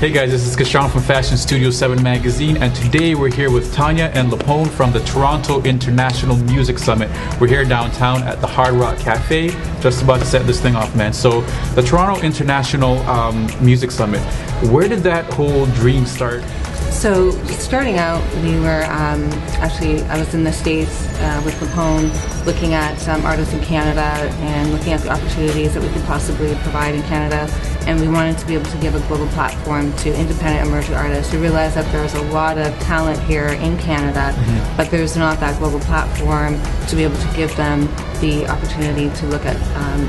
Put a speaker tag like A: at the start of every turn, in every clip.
A: Hey guys, this is Kashran from Fashion Studio 7 Magazine, and today we're here with Tanya and Lapone from the Toronto International Music Summit. We're here downtown at the Hard Rock Cafe, just about to set this thing off, man. So, the Toronto International Music Summit, where did that whole dream start?
B: So starting out, we were I was in the States with Lapone, looking at artists in Canada and looking at the opportunities that we could possibly provide in Canada. And we wanted to be able to give a global platform to independent emerging artists. We realized that there's a lot of talent here in Canada, but there's not that global platform to be able to give them the opportunity to look at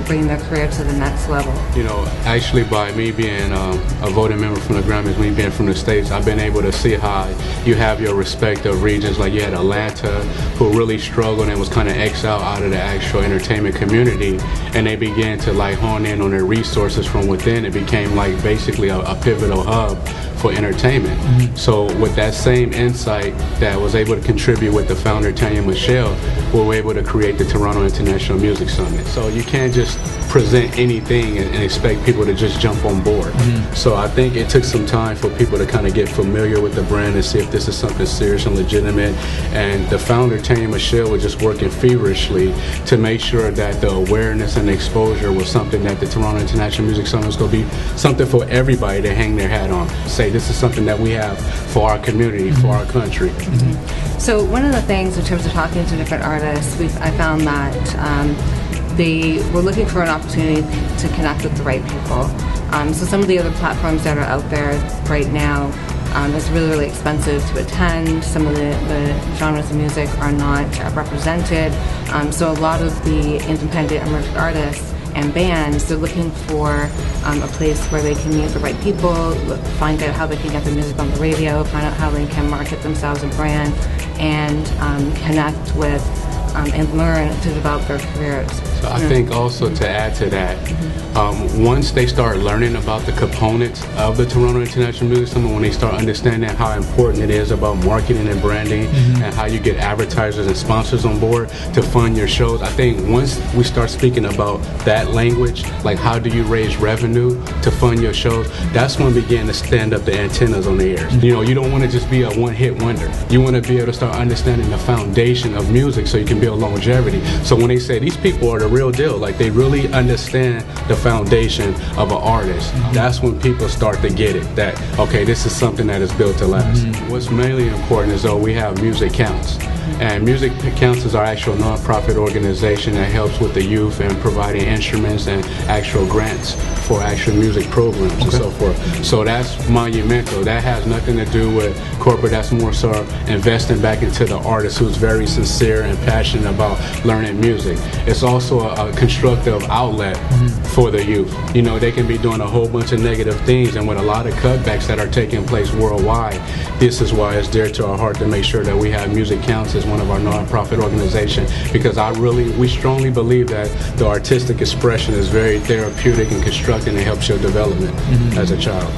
B: bringing their career to the next level.
C: You know, actually by me being a voting member from the Grammys, me being from the States, I've been able to see how you have your respective regions. Like you had Atlanta, who really struggled and was kind of exiled out of the actual entertainment community, and they began to like hone in on their resources from within. It became like basically a pivotal hub for entertainment. So with that same insight that was able to contribute with the founder Tanya Michelle, we were able to create the Toronto International Music Summit. So you can't just present anything and expect people to just jump on board. So I think it took some time for people to kind of get familiar with the brand and see if this is something serious and legitimate. And the founder Tanya Michelle was just working feverishly to make sure that the awareness and exposure was something that the Toronto International Music Summit was going to be something for everybody to hang their hat on. Say this is something that we have for our community, for our country.
B: So one of the things in terms of talking to different artists, I found that they were looking for an opportunity to connect with the right people. So some of the other platforms that are out there right now, it's really, really expensive to attend. Some of the genres of music are not represented. So a lot of the independent emerging artists and bands, they're looking for a place where they can meet the right people, find out how they can get their music on the radio, find out how they can market themselves and brand, and connect with and learn to develop their careers.
C: So I think also to add to that, once they start learning about the components of the Toronto International Music Summit, when they start understanding how important it is about marketing and branding and how you get advertisers and sponsors on board to fund your shows, I think once we start speaking about that language, like how do you raise revenue to fund your shows, that's when we begin to stand up the antennas on the ears. You know, you don't want to just be a one-hit wonder. You want to be able to start understanding the foundation of music so you can build longevity. So when they say these people are the real deal, like they really understand the foundation of an artist, that's when people start to get it, that okay, this is something that is built to last. What's mainly important is though we have Music Counts, and Music Counts is our actual non-profit organization that helps with the youth and providing instruments and actual grants for actual music programs and so forth. So that's monumental. That has nothing to do with corporate. That's more so investing back into the artist who's very sincere and passionate about learning music. It's also a constructive outlet for the youth. You know, they can be doing a whole bunch of negative things, and with a lot of cutbacks that are taking place worldwide, this is why it's dear to our heart to make sure that we have Music Counts as one of our non-profit organizations, because we strongly believe that the artistic expression is very therapeutic and constructive and it helps your development as a child.